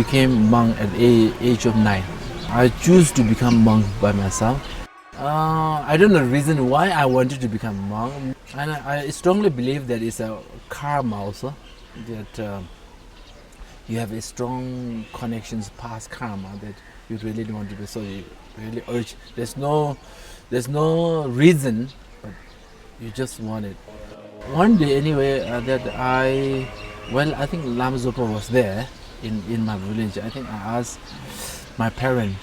became monk at the age of 9. I choose to become monk by myself. I don't know the reason why I wanted to become monk, and I strongly believe that it's a karma also, that you have a strong connections past karma that you really don't want to be, so you really urge. There's no reason, but you just want it. One day anyway, I think Lama Zopa was there in my village. I think I asked my parents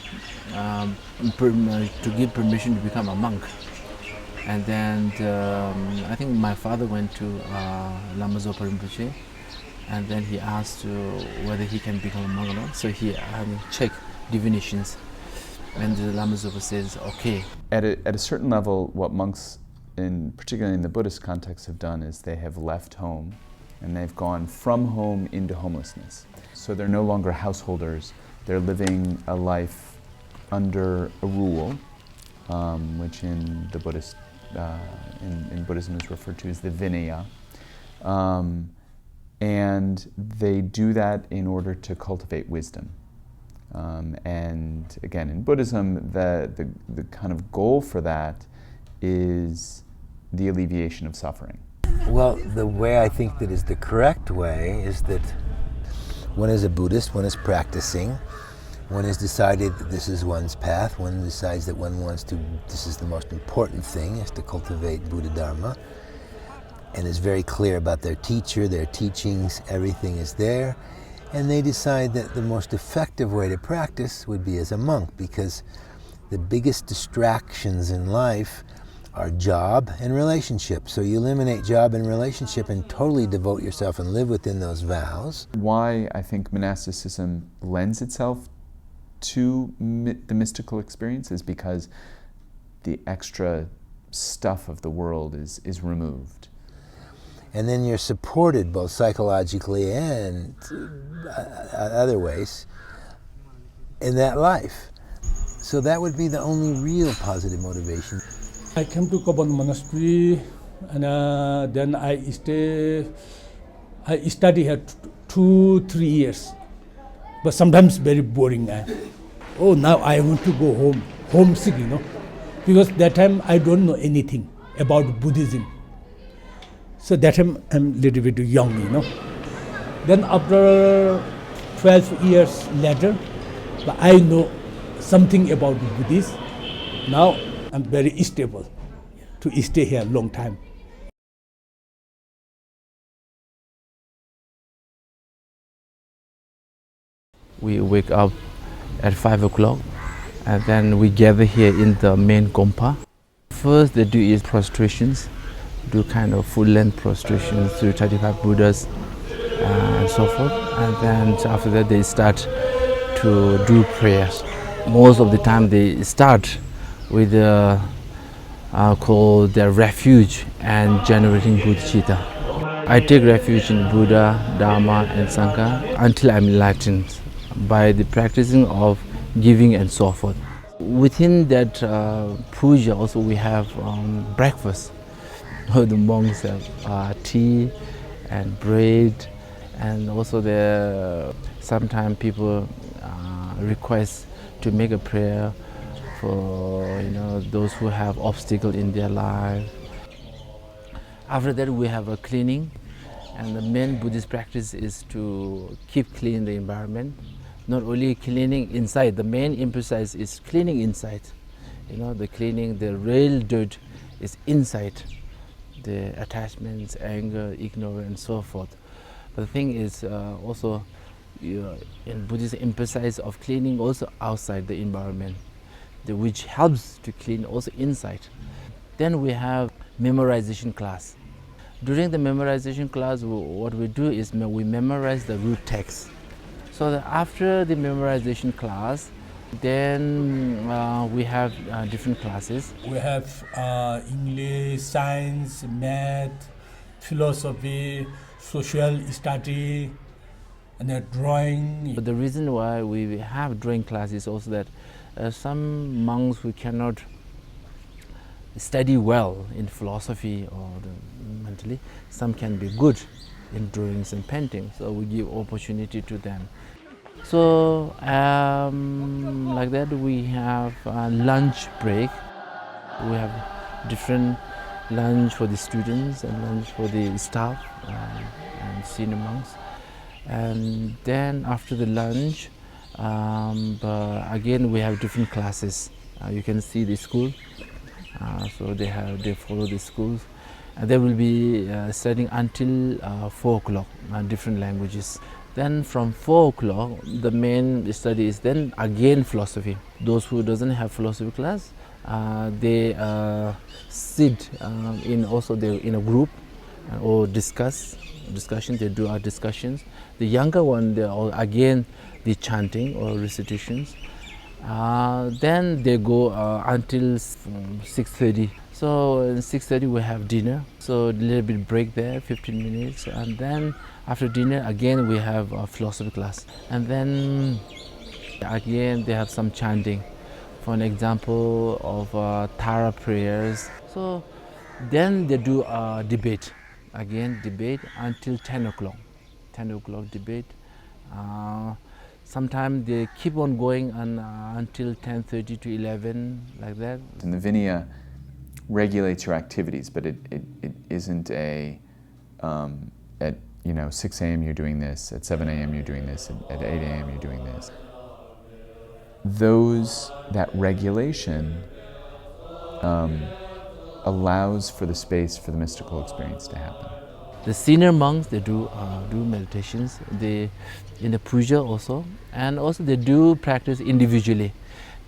to give permission to become a monk. And then I think my father went to Lama Zopa Rinpoche, and then he asked whether he can become a monk or not. So he checked divinations, and the Lama Zopa says, okay. At a certain level, what monks, particularly in the Buddhist context, have done is they have left home, and they've gone from home into homelessness. So they're no longer householders. They're living a life under a rule, which in the Buddhist in Buddhism is referred to as the Vinaya, and they do that in order to cultivate wisdom. And again, in Buddhism, the kind of goal for that is the alleviation of suffering. Well, the way I think that is the correct way is that one is a Buddhist, one is practicing, one has decided that this is one's path, one decides that one wants to, this is the most important thing, is to cultivate Buddha Dharma, and is very clear about their teacher, their teachings, everything is there, and they decide that the most effective way to practice would be as a monk, because the biggest distractions in life are job and relationship. So you eliminate job and relationship and totally devote yourself and live within those vows. Why I think monasticism lends itself to the mystical experience is because the extra stuff of the world is removed. And then you're supported both psychologically and other ways in that life. So that would be the only real positive motivation. I came to Kaban Monastery, and then I study here 2-3 years, but sometimes very boring. Oh, now I want to go home, homesick, because that time I don't know anything about Buddhism. So that time I'm a little bit young, Then after 12 years later, I know something about Buddhism. Now I'm very stable to stay here a long time. We wake up at 5 o'clock, and then we gather here in the main gompa. First they do is prostrations, do kind of full length prostrations to 35 Buddhas and so forth. And then after that they start to do prayers. Most of the time they start with called their refuge and generating bodhicitta. I take refuge in Buddha, Dharma and Sangha until I'm enlightened by the practicing of giving and so forth. Within that puja also we have breakfast. The monks have tea and bread, and also sometimes people request to make a prayer for those who have obstacles in their life. After that we have a cleaning, and the main Buddhist practice is to keep clean the environment. Not only cleaning inside, the main emphasis is cleaning inside. The cleaning, the real dirt is inside, the attachments, anger, ignorance and so forth. But the thing is also in Buddhist emphasis of cleaning also outside the environment, which helps to clean also inside. Then we have memorization class. During the memorization class, what we do is we memorize the root text. So that after the memorization class, then we have different classes. We have English, science, math, philosophy, social study, and drawing. But the reason why we have drawing class is also that some monks who cannot study well in philosophy or mentally, some can be good in drawings and painting, so we give opportunity to them. So like that we have a lunch break. We have different lunch for the students and lunch for the staff and senior monks. And then after the lunch, again we have different classes. You can see the school. So they follow the schools. They will be studying until 4 o'clock, different languages. Then from 4 o'clock, the main study is then again philosophy. Those who doesn't have philosophy class, they sit in a group or discussion. They do our discussions. The younger one, they all again the chanting or recitations. Then they go until 6:30. So in 6:30 we have dinner. So a little bit break there, 15 minutes, and then after dinner again we have a philosophy class, and then again they have some chanting. For an example of Tara prayers. So then they do a debate. Again debate until 10 o'clock. 10 o'clock debate. Sometimes they keep on going until 10:30 to 11, like that. And the Vinaya regulates your activities, but it isn't at 6 a.m. you're doing this, at 7 a.m. you're doing this, at 8 a.m. you're doing this. That regulation allows for the space for the mystical experience to happen. The senior monks, they do meditations. They in the puja also, and also they do practice individually.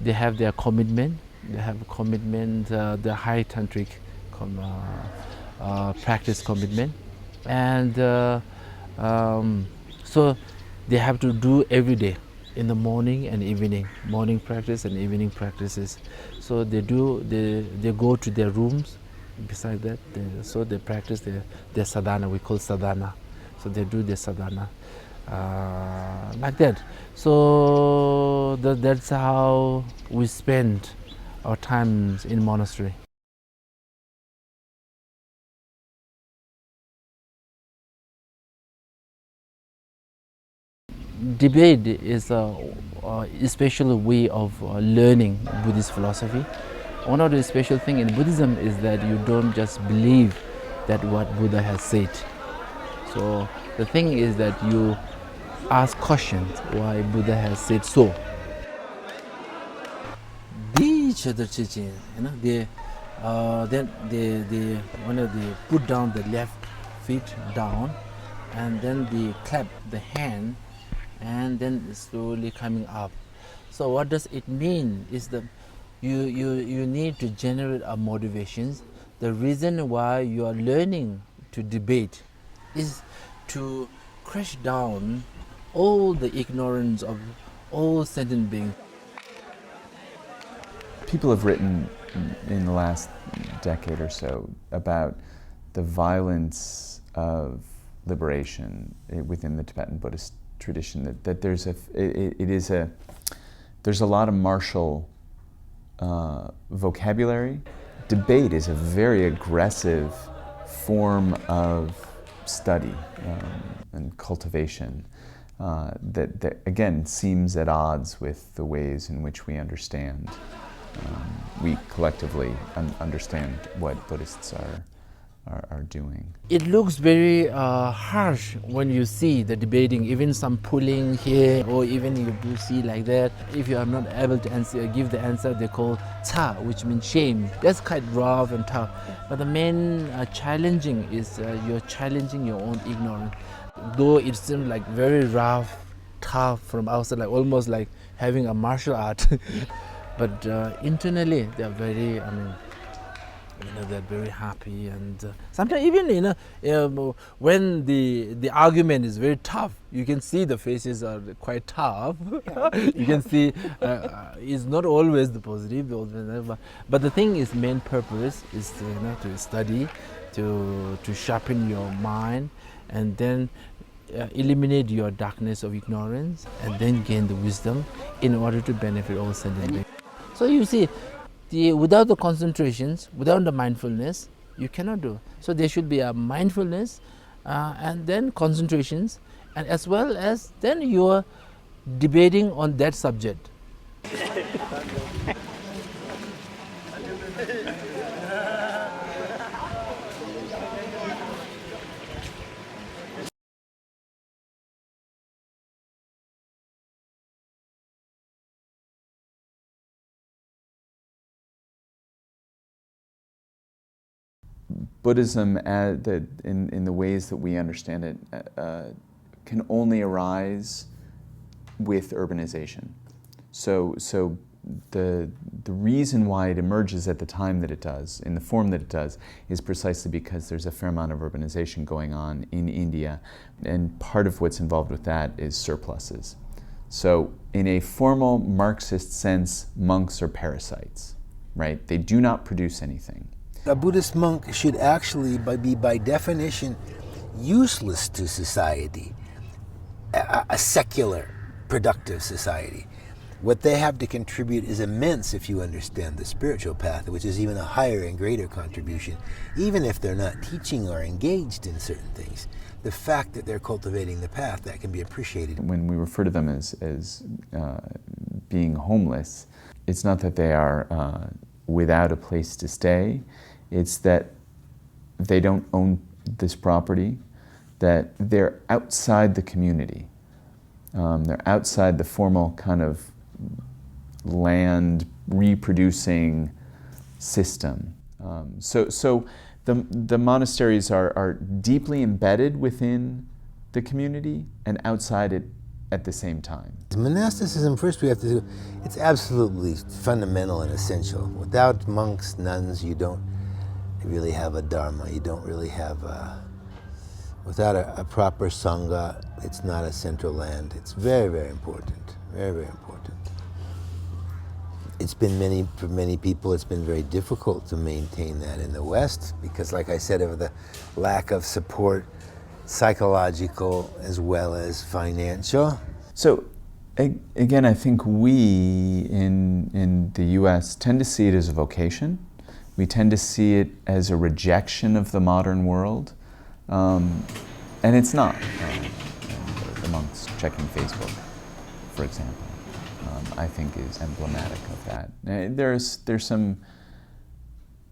They have their commitment. They have commitment, the high tantric practice commitment, and so they have to do every day, in the morning and evening, morning practice and evening practices. So they go to their rooms. Beside that, they practice their sadhana. We call sadhana. So they do their sadhana like that. So that's how we spend our times in monastery. Debate is a special way of learning Buddhist philosophy. One of the special things in Buddhism is that you don't just believe that what Buddha has said. So the thing is that you ask questions why Buddha has said so. Each other teaching, they put down the left feet down, and then they clap the hand, and then slowly coming up. So what does it mean is that you need to generate a motivations. The reason why you are learning to debate is to crush down all the ignorance of all sentient beings. People have written in the last decade or so about the violence of liberation within the Tibetan Buddhist tradition. That there's a lot of martial vocabulary. Debate is a very aggressive form of study and cultivation that again seems at odds with the ways in which we understand. We collectively understand what Buddhists are doing. It looks very harsh when you see the debating, even some pulling here, or even you do see like that. If you are not able to give the answer, they call cha, which means shame. That's quite rough and tough. But the main challenging is you're challenging your own ignorance. Though it seems like very rough, tough from outside, like almost like having a martial art. But internally, they're very, they're very happy, and sometimes even when the argument is very tough, you can see the faces are quite tough. You can see it's not always the positive, but the thing is, main purpose is to study, to sharpen your mind, and then eliminate your darkness of ignorance, and then gain the wisdom in order to benefit all sentient beings. So you see, without the concentrations, without the mindfulness, you cannot do. So there should be a mindfulness and then concentrations, and as well as then your debating on that subject. Buddhism, in the ways that we understand it, can only arise with urbanization. So the reason why it emerges at the time that it does, in the form that it does, is precisely because there's a fair amount of urbanization going on in India, and part of what's involved with that is surpluses. So in a formal Marxist sense, monks are parasites, right? They do not produce anything. A Buddhist monk should actually be by definition useless to society, a secular, productive society. What they have to contribute is immense if you understand the spiritual path, which is even a higher and greater contribution, even if they're not teaching or engaged in certain things. The fact that they're cultivating the path, that can be appreciated. When we refer to them as being homeless, it's not that they are without a place to stay. It's that they don't own this property, that they're outside the community. They're outside the formal kind of land reproducing system. So the monasteries are deeply embedded within the community and outside it at the same time. Monasticism, first we have to do, it's absolutely fundamental and essential. Without monks, nuns, you don't really have a dharma. You don't really have without a proper sangha, it's not a central land. It's very, very important. Very, very important. It's been for many people, it's been very difficult to maintain that in the West because, like I said, of the lack of support, psychological as well as financial. So again, I think we in the US tend to see it as a vocation. We tend to see it as a rejection of the modern world, and it's not. The monks checking Facebook, for example, I think is emblematic of that. There's some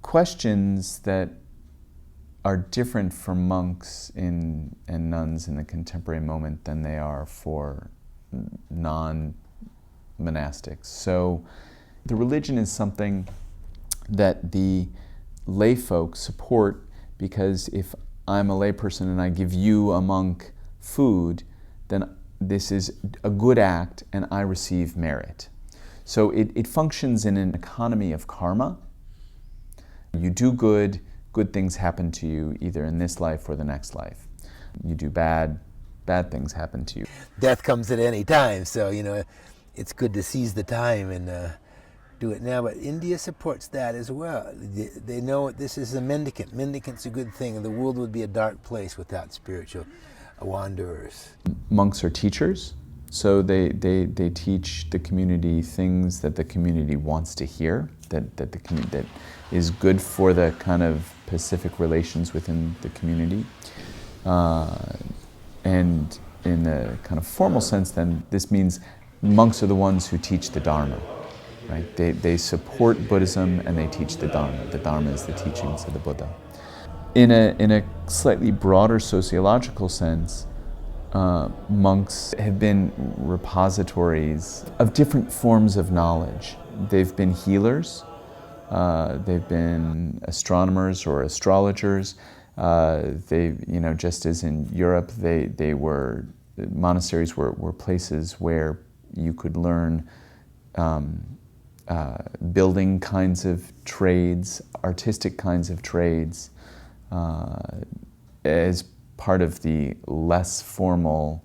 questions that are different for monks and nuns in the contemporary moment than they are for non-monastics. So the religion is something that the lay folk support, because if I'm a layperson and I give you, a monk, food, then this is a good act and I receive merit. So it functions in an economy of karma. You do good, good things happen to you either in this life or the next life. You do bad, bad things happen to you. Death comes at any time, so it's good to seize the time and do it now. But India supports that as well. They know this is a mendicant. Mendicant's a good thing, and the world would be a dark place without spiritual wanderers. Monks are teachers, so they teach the community things that the community wants to hear, that is good for the kind of pacific relations within the community. And in the kind of formal sense, then, this means monks are the ones who teach the Dharma. Right? They support Buddhism and they teach the Dharma. The Dharma is the teachings of the Buddha. In a slightly broader sociological sense, monks have been repositories of different forms of knowledge. They've been healers, they've been astronomers or astrologers. Just as in Europe, monasteries were places where you could learn building kinds of trades, artistic kinds of trades, as part of the less formal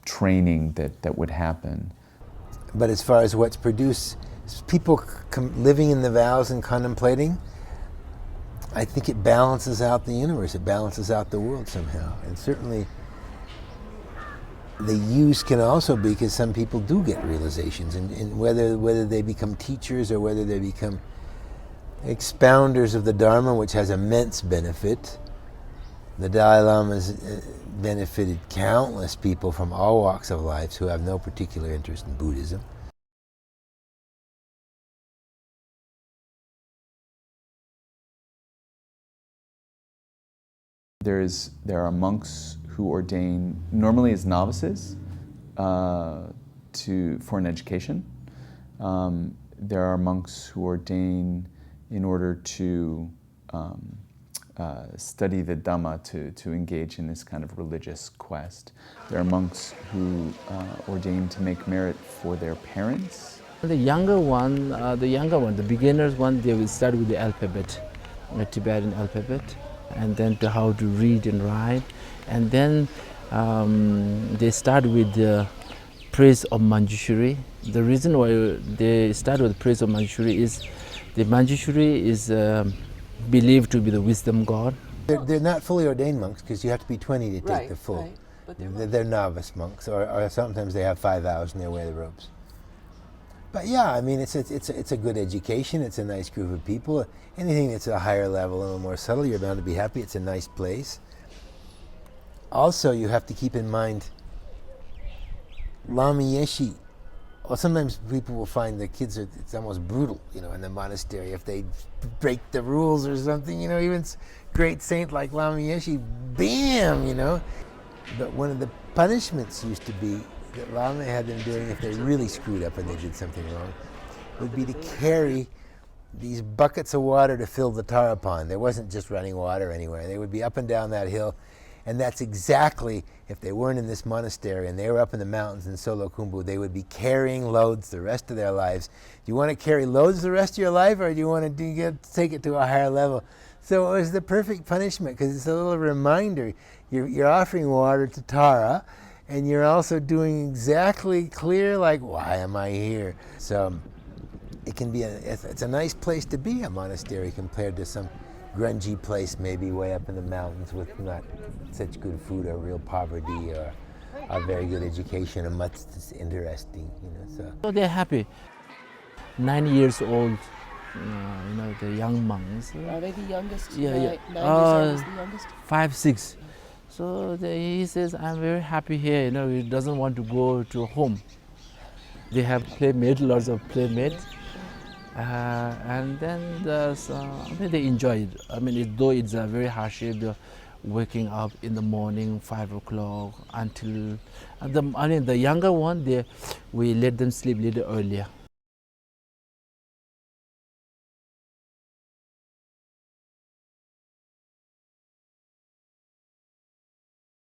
training that would happen. But as far as what's produced, people living in the vows and contemplating, I think it balances out the universe, it balances out the world somehow. And certainly the use can also be because some people do get realizations, and whether they become teachers or whether they become expounders of the Dharma, which has immense benefit, The Dalai Lama has benefited countless people from all walks of life who have no particular interest in Buddhism. There are monks who ordain normally as novices for an education. There are monks who ordain in order to study the Dhamma, to engage in this kind of religious quest. There are monks who ordain to make merit for their parents. The younger one, the beginners one, they will start with the alphabet, the Tibetan alphabet, and then to how to read and write, and then they start with the praise of Manjushri. The reason why they start with praise of Manjushri is the Manjushri is believed to be the wisdom god. They're not fully ordained monks because you have to be 20 to take the full. Right. But They're novice monks, or sometimes they have 5 vows and they wear the robes. But yeah, I mean, it's a good education. It's a nice group of people. Anything that's a higher level and a little more subtle, you're bound to be happy. It's a nice place. Also, you have to keep in mind, Lama Yeshe. Well, sometimes people will find the kids it's almost brutal, in the monastery if they break the rules or something. Even great saint like Lama Yeshe, bam, But one of the punishments used to be that Lama had them doing if they really screwed up and they did something wrong, would be to carry these buckets of water to fill the Tara pond. There wasn't just running water anywhere. They would be up and down that hill. And that's exactly, if they weren't in this monastery and they were up in the mountains in Solo Khumbu, they would be carrying loads the rest of their lives. Do you want to carry loads the rest of your life, or do you want to take it to a higher level? So it was the perfect punishment, because it's a little reminder. You're offering water to Tara, and you're also doing exactly clear, like, why am I here? So it can be it's a nice place to be, a monastery, compared to some grungy place maybe way up in the mountains with not such good food or real poverty or a very good education and much that's interesting, So they're happy. 9 years old, the young monks. are they the youngest? Yeah. 9 years old is the youngest? 5, 6. So he says, I'm very happy here. He doesn't want to go to home. They have playmates, lots of playmates. And then they enjoy it. I mean, though it's a very hardship, waking up in the morning, 5 o'clock, until the younger one, we let them sleep a little earlier.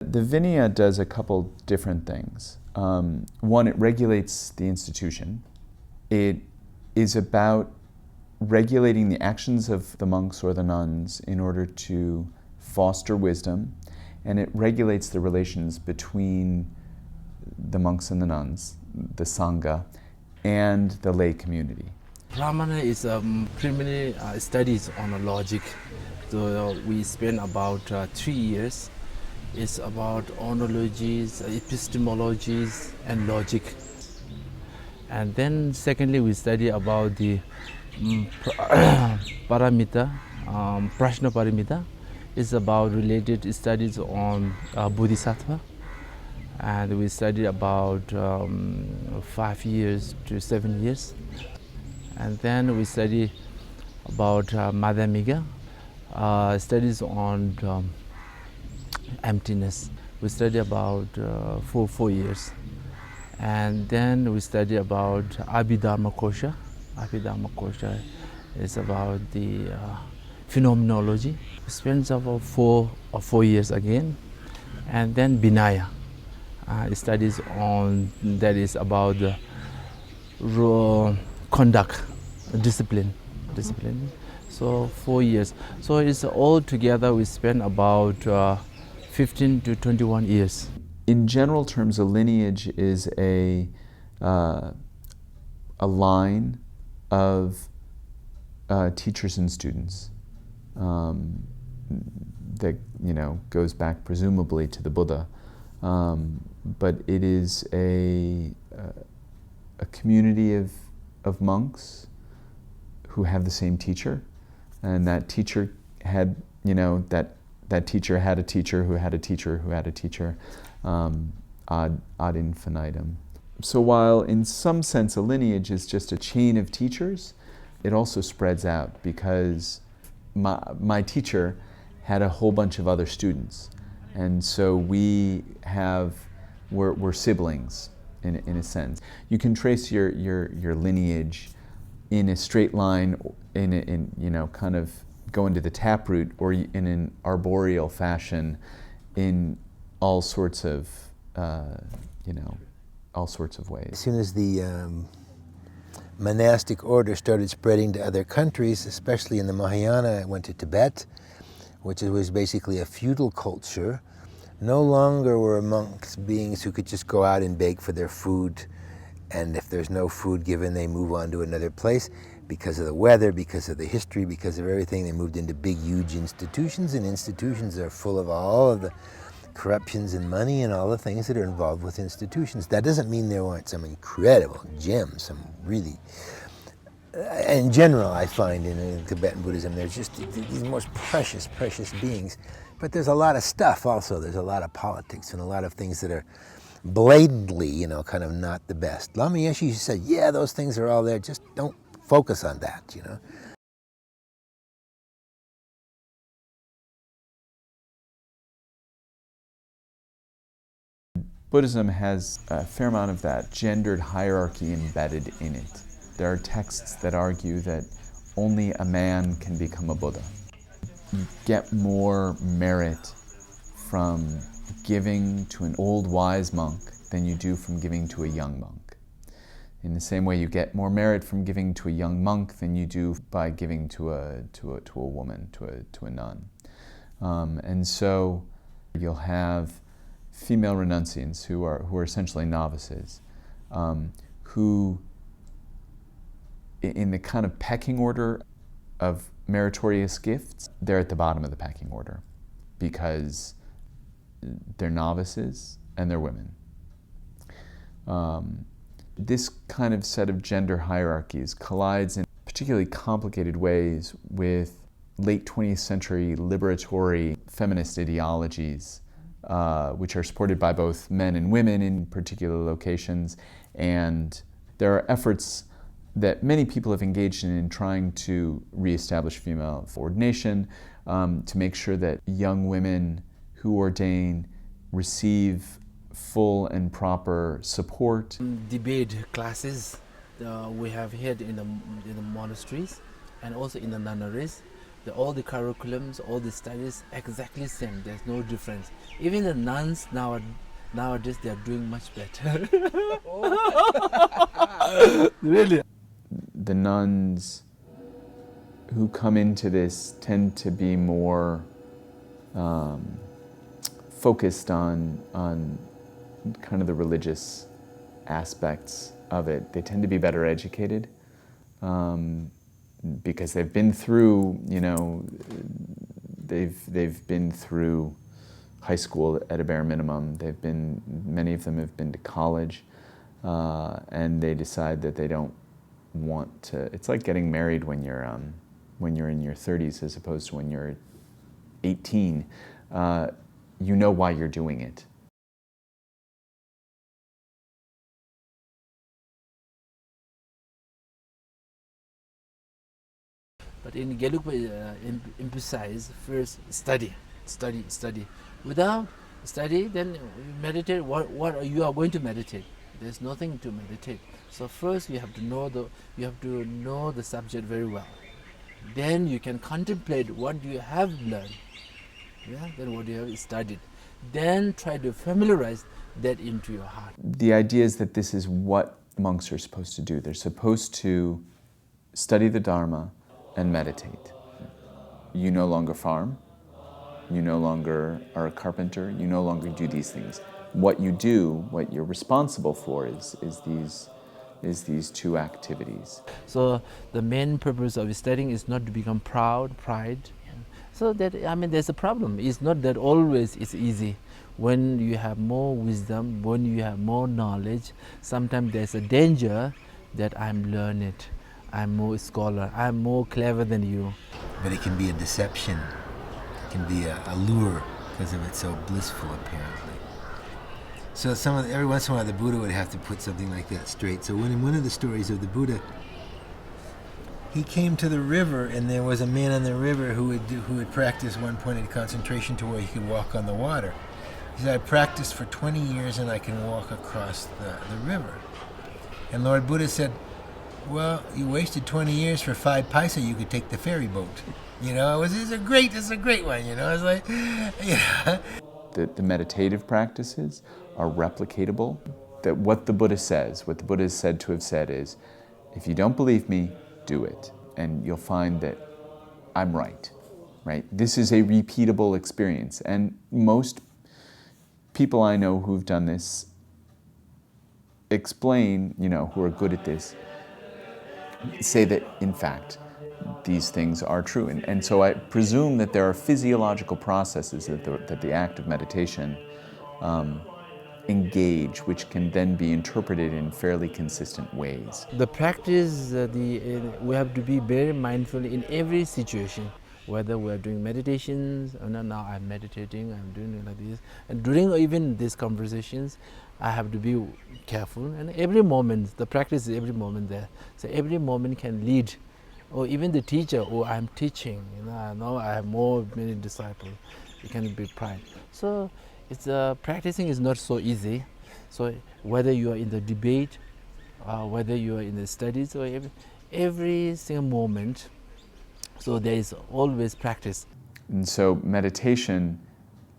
The Vinaya does a couple different things. One, it regulates the institution. It is about regulating the actions of the monks or the nuns in order to foster wisdom, and it regulates the relations between the monks and the nuns, the Sangha, and the lay community. Brahmana is primarily studies on logic. So we spend about 3 years. It's about onologies, epistemologies, and logic. And then secondly, we study about the paramita, prashna paramita. It's about related studies on bodhisattva. And we study about 5 years to 7 years. And then we study about madhyamika, studies on emptiness. We study about 4 years. And then we study about Abhidharma Kosha. Abhidharma Kosha is about the phenomenology. We spend about 4 years again. And then Vinaya, studies on, that is about the conduct, discipline. So 4 years. So it's all together we spend about 15 to 21 years. In general terms, a lineage is a line of teachers and students that goes back presumably to the Buddha, but it is a community of monks who have the same teacher, and that teacher had that that teacher had a teacher who had a teacher who had a teacher, ad infinitum. So while in some sense a lineage is just a chain of teachers, it also spreads out because my teacher had a whole bunch of other students. And so we're siblings in a sense. You can trace your lineage in a straight line, kind of go into the taproot, or in an arboreal fashion in all sorts of ways. As soon as the monastic order started spreading to other countries, especially in the Mahayana, it went to Tibet, which was basically a feudal culture. No longer were monks beings who could just go out and beg for their food, and if there's no food given, they move on to another place. Because of the weather, because of the history, because of everything, they moved into big, huge institutions, and institutions are full of all of the corruptions and money and all the things that are involved with institutions. That doesn't mean there weren't some incredible gems, some really, in general I find in Tibetan Buddhism, there's just these most precious, precious beings. But there's a lot of stuff also. There's a lot of politics and a lot of things that are blatantly, kind of not the best. Lama Yeshe said, yeah, those things are all there, just don't focus on that, Buddhism has a fair amount of that gendered hierarchy embedded in it. There are texts that argue that only a man can become a Buddha. You get more merit from giving to an old wise monk than you do from giving to a young monk. In the same way, you get more merit from giving to a young monk than you do by giving to a woman, to a nun. And so you'll have female renunciants who are essentially novices, who, in the kind of pecking order of meritorious gifts, they're at the bottom of the pecking order because they're novices and they're women. This kind of set of gender hierarchies collides in particularly complicated ways with late 20th century liberatory feminist ideologies, which are supported by both men and women in particular locations. And there are efforts that many people have engaged in trying to reestablish female ordination, to make sure that young women who ordain receive full and proper support. Debate classes we have had in the monasteries and also in the nunneries. All the curriculums, all the studies exactly same. There's no difference. Even the nuns nowadays they are doing much better. Really? The nuns who come into this tend to be more focused on kind of the religious aspects of it. They tend to be better educated because they've been through, they've been through high school at a bare minimum. Many of them have been to college, and they decide that they don't want to. It's like getting married when you're in your 30s as opposed to when you're 18. You know why you're doing it. But in Gelugpa, emphasize first study. Without study, then meditate. What you are going to meditate? There's nothing to meditate. So first you have to know the subject very well. Then you can contemplate what you have learned. Then what you have studied. Then try to familiarize that into your heart. The idea is that this is what monks are supposed to do. They're supposed to study the Dharma and meditate. You no longer farm. You no longer are a carpenter. You no longer do these things. What you do, what you're responsible for is these two activities. So the main purpose of studying is not to become pride. So that, there's a problem. It's not that always it's easy. When you have more wisdom, when you have more knowledge, sometimes there's a danger that I'm learned, I'm more scholar, I'm more clever than you. But it can be a deception. can be a lure because of it's so blissful, apparently. So every once in a while the Buddha would have to put something like that straight. So in one of the stories of the Buddha, he came to the river, and there was a man on the river who had practiced one-pointed concentration to where he could walk on the water. He said, I practiced for 20 years and I can walk across the river. And Lord Buddha said, well, you wasted 20 years for 5 paisa, you could take the ferry boat. You know, it's a great one, you know. It's like, yeah. The meditative practices are replicatable. That what the Buddha says, what the Buddha is said to have said is, if you don't believe me, do it. And you'll find that I'm right? This is a repeatable experience. And most people I know who've done this explain, who are good at this, say that, in fact, these things are true. And so I presume that there are physiological processes that the act of meditation engage, which can then be interpreted in fairly consistent ways. The practice, we have to be very mindful in every situation, whether we are doing meditations, or now I'm meditating, I'm doing it like this. And during even these conversations, I have to be careful. And every moment, the practice is every moment there. So every moment can lead, or even the teacher, I'm teaching, I know I have many disciples, it can be pride. So it's practicing is not so easy. So whether you are in the debate, whether you are in the studies, or every single moment, so there is always practice. And so meditation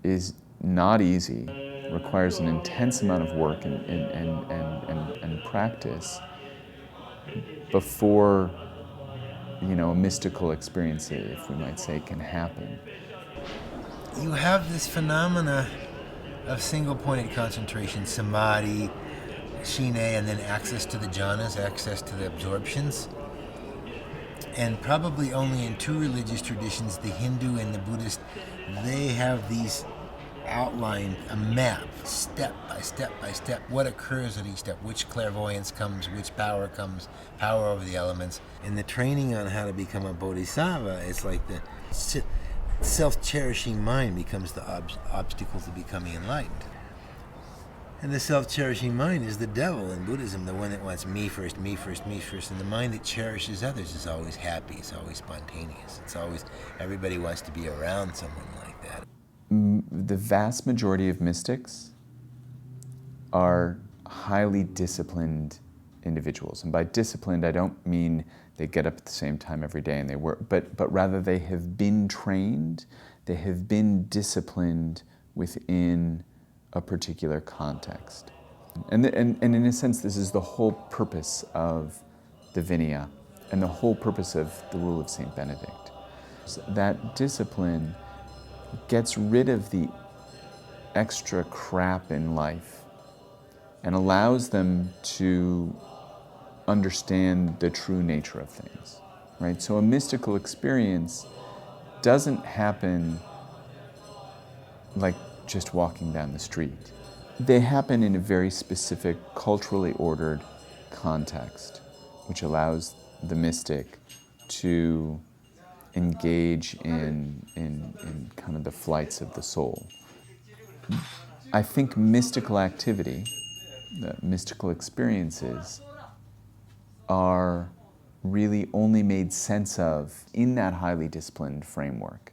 is not easy, requires an intense amount of work and practice before a mystical experience, if we might say, can happen. You have this phenomena of single-pointed concentration, samadhi, shine, and then access to the jhanas, access to the absorptions. And probably only in 2 religious traditions, the Hindu and the Buddhist, they have these outlined, a map, step by step by step, what occurs at each step, which clairvoyance comes, which power comes, power over the elements. In the training on how to become a bodhisattva, it's like the self-cherishing mind becomes the obstacle to becoming enlightened. And the self-cherishing mind is the devil in Buddhism, the one that wants me first, me first, me first. And the mind that cherishes others is always happy, it's always spontaneous. It's always, everybody wants to be around someone like that. The vast majority of mystics are highly disciplined individuals. And by disciplined, I don't mean they get up at the same time every day and they work, but rather they have been trained, they have been disciplined within a particular context. And in a sense, this is the whole purpose of the Vinaya and the whole purpose of the rule of St. Benedict. So that discipline gets rid of the extra crap in life and allows them to understand the true nature of things, right? So a mystical experience doesn't happen like just walking down the street. They happen in a very specific, culturally ordered context, which allows the mystic to engage in kind of the flights of the soul. I think mystical activity, mystical experiences, are really only made sense of in that highly disciplined framework.